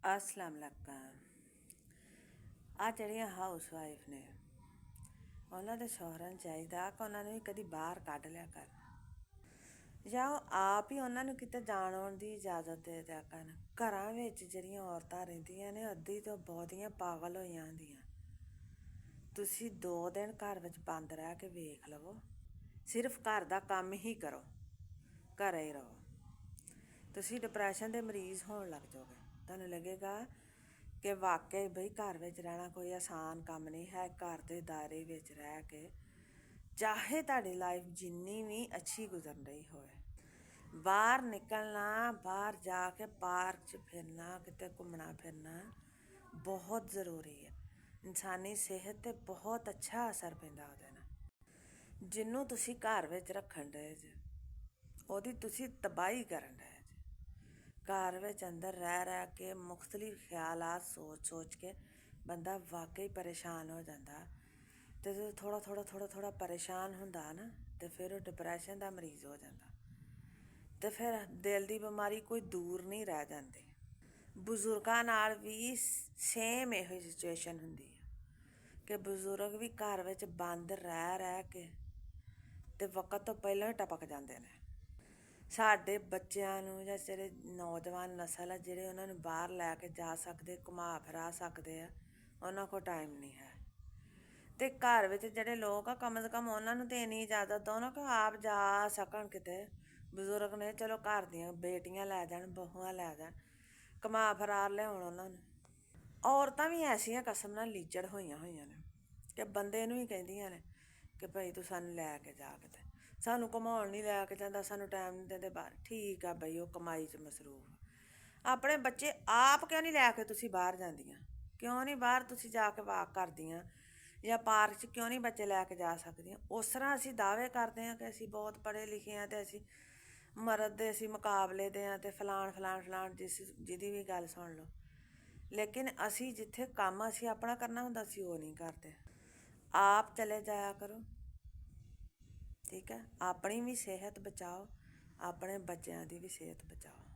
अस्सलाम वालेकुम। ਆ ਜਿਹੜੀਆਂ ਹਾਊਸ ਵਾਈਫ ਨੇ ਉਹਨਾਂ ਦੇ ਸ਼ੌਹਰਾਂ ਨੂੰ ਚਾਹੀਦਾ ਕਿ ਉਹਨਾਂ ਨੂੰ ਵੀ ਕਦੀ ਬਾਹਰ ਕੱਢ ਲਿਆ ਕਰ, ਜਾਂ ਉਹ ਆਪ ਹੀ ਉਹਨਾਂ ਨੂੰ ਕਿਤੇ ਜਾਣ ਆਉਣ ਦੀ ਇਜਾਜ਼ਤ ਦੇ ਦਿਆ ਕਰਨ। ਘਰਾਂ ਵਿੱਚ ਜਿਹੜੀਆਂ ਔਰਤਾਂ ਰਹਿੰਦੀਆਂ ਨੇ ਅੱਧੀ ਤੋਂ ਬਹੁਤੀਆਂ ਪਾਗਲ ਹੋਈਆਂ ਹੁੰਦੀਆਂ। ਤੁਸੀਂ 2 ਦਿਨ ਘਰ ਵਿੱਚ ਬੰਦ ਰਹਿ ਕੇ ਵੇਖ ਲਵੋ, ਸਿਰਫ ਘਰ ਦਾ ਕੰਮ ਹੀ ਕਰੋ, ਘਰੇ ਹੀ ਰਹੋ, ਤੁਸੀਂ ਡਿਪਰੈਸ਼ਨ ਦੇ ਮਰੀਜ਼ ਹੋਣ ਲੱਗ ਜਾਓਗੇ। ਤੁਹਾਨੂੰ ਲੱਗੇਗਾ ਕਿ ਵਾਕਈ ਬਈ ਘਰ ਵਿੱਚ ਰਹਿਣਾ ਕੋਈ ਆਸਾਨ ਕੰਮ ਨਹੀਂ ਹੈ। ਘਰ ਦੇ ਦਾਇਰੇ ਵਿੱਚ ਰਹਿ ਕੇ ਚਾਹੇ ਤੁਹਾਡੀ ਲਾਈਫ ਜਿੰਨੀ ਵੀ ਅੱਛੀ ਗੁਜ਼ਰ ਰਹੀ ਹੋਵੇ, ਬਾਹਰ ਨਿਕਲਣਾ, ਬਾਹਰ ਜਾ ਕੇ ਪਾਰਕ 'ਚ ਫਿਰਨਾ, ਕਿਤੇ ਘੁੰਮਣਾ ਫਿਰਨਾ ਬਹੁਤ ਜ਼ਰੂਰੀ ਹੈ। ਇਨਸਾਨੀ ਸਿਹਤ 'ਤੇ ਬਹੁਤ ਅੱਛਾ ਅਸਰ ਪੈਂਦਾ ਉਹਦੇ ਨਾਲ। ਜਿਹਨੂੰ ਤੁਸੀਂ ਘਰ ਵਿੱਚ ਰੱਖਣ ਡਏ ਜੇ ਉਹਦੀ ਤੁਸੀਂ ਤਬਾਹੀ ਕਰਨ ਡਏ ਜੇ। ਘਰ ਵਿੱਚ ਅੰਦਰ ਰਹਿ ਕੇ ਮੁਖਤਲਿਫ ਖਿਆਲਾਤ ਸੋਚ ਕੇ ਬੰਦਾ ਵਾਕਈ ਪਰੇਸ਼ਾਨ ਹੋ ਜਾਂਦਾ। ਅਤੇ ਜਦੋਂ ਥੋੜ੍ਹਾ ਪਰੇਸ਼ਾਨ ਹੁੰਦਾ ਨਾ, ਅਤੇ ਫਿਰ ਉਹ ਡਿਪਰੈਸ਼ਨ ਦਾ ਮਰੀਜ਼ ਹੋ ਜਾਂਦਾ। ਅਤੇ ਫਿਰ ਦਿਲ ਦੀ ਬਿਮਾਰੀ ਕੋਈ ਦੂਰ ਨਹੀਂ ਰਹਿ ਜਾਂਦੀ। ਬਜ਼ੁਰਗਾਂ ਨਾਲ ਵੀ ਸੇਮ ਇਹੋ ਜਿਹੀ ਸਿਚੁਏਸ਼ਨ ਹੁੰਦੀ ਹੈ ਕਿ ਬਜ਼ੁਰਗ ਵੀ ਘਰ ਵਿੱਚ ਬੰਦ ਰਹਿ ਕੇ ਅਤੇ ਵਕਤ ਤੋਂ ਪਹਿਲਾਂ ਹੀ ਟਪਕ ਜਾਂਦੇ ਨੇ। ਸਾਡੇ ਬੱਚਿਆਂ ਨੂੰ ਜਾਂ ਜਿਹੜੇ ਨੌਜਵਾਨ ਨਸਲ ਹੈ, ਜਿਹੜੇ ਉਹਨਾਂ ਨੂੰ ਬਾਹਰ ਲੈ ਕੇ ਜਾ ਸਕਦੇ, ਘੁਮਾ ਫਿਰਾ ਸਕਦੇ ਆ, ਉਹਨਾਂ ਕੋਲ ਟਾਈਮ ਨਹੀਂ ਹੈ। ਅਤੇ ਘਰ ਵਿੱਚ ਜਿਹੜੇ ਲੋਕ ਆ ਕਮ ਸੇ ਕਮ ਉਹਨਾਂ ਨੂੰ ਤਾਂ ਇੰਨੀ ਇਜਾਜ਼ਤ ਦਿਓ ਨਾ ਕਿ ਆਪ ਜਾ ਸਕਣ ਕਿਤੇ। ਬਜ਼ੁਰਗ ਨੇ ਚਲੋ ਘਰ ਦੀਆਂ ਬੇਟੀਆਂ ਲੈ ਜਾਣ, ਬਹੂਆਂ ਲੈ ਜਾਣ, ਘੁਮਾ ਫਿਰਾ ਲਿਆਉਣ ਉਹਨਾਂ ਨੂੰ। ਔਰਤਾਂ ਵੀ ਐਸੀਆਂ ਕਸਮ ਨਾਲ ਲੀਚੜ ਹੋਈਆਂ ਨੇ ਕਿ ਬੰਦੇ ਨੂੰ ਹੀ ਕਹਿੰਦੀਆਂ ਨੇ ਕਿ ਭਾਈ ਤੂੰ ਸਾਨੂੰ ਲੈ ਕੇ ਜਾ ਕਿਤੇ। ਸਾਨੂੰ ਘੁਮਾਉਣ ਨਹੀਂ ਲੈ ਕੇ ਜਾਂਦਾ, ਸਾਨੂੰ ਟਾਈਮ ਨਹੀਂ ਦਿੰਦੇ ਬਾਹਰ। ਠੀਕ ਆ ਬਈ, ਉਹ ਕਮਾਈ 'ਚ ਮਸਰੂਫ। ਆਪਣੇ ਬੱਚੇ ਆਪ ਕਿਉਂ ਨਹੀਂ ਲੈ ਕੇ ਤੁਸੀਂ ਬਾਹਰ ਜਾਂਦੀਆਂ? ਕਿਉਂ ਨਹੀਂ ਬਾਹਰ ਤੁਸੀਂ ਜਾ ਕੇ ਵਾਕ ਕਰਦੀਆਂ, ਜਾਂ ਪਾਰਕ 'ਚ ਕਿਉਂ ਨਹੀਂ ਬੱਚੇ ਲੈ ਕੇ ਜਾ ਸਕਦੀਆਂ? ਉਸ ਤਰ੍ਹਾਂ ਅਸੀਂ ਦਾਅਵੇ ਕਰਦੇ ਹਾਂ ਕਿ ਅਸੀਂ ਬਹੁਤ ਪੜ੍ਹੇ ਲਿਖੇ ਹਾਂ ਅਤੇ ਅਸੀਂ ਮਰਦ ਦੇ ਅਸੀਂ ਮੁਕਾਬਲੇ ਦੇ ਹਾਂ ਅਤੇ ਫਲਾਣ ਜਿਹਦੀ ਵੀ ਗੱਲ ਸੁਣ ਲਓ। ਲੇਕਿਨ ਅਸੀਂ ਜਿੱਥੇ ਕੰਮ ਅਸੀਂ ਆਪਣਾ ਕਰਨਾ ਹੁੰਦਾ ਅਸੀਂ ਉਹ ਨਹੀਂ ਕਰਦੇ। ਆਪ ਚਲੇ ਜਾਇਆ ਕਰੋ, ਠੀਕ ਹੈ। ਆਪਣੀ ਵੀ ਸਿਹਤ ਬਚਾਓ, ਆਪਣੇ ਬੱਚਿਆਂ ਦੀ ਵੀ ਸਿਹਤ ਬਚਾਓ।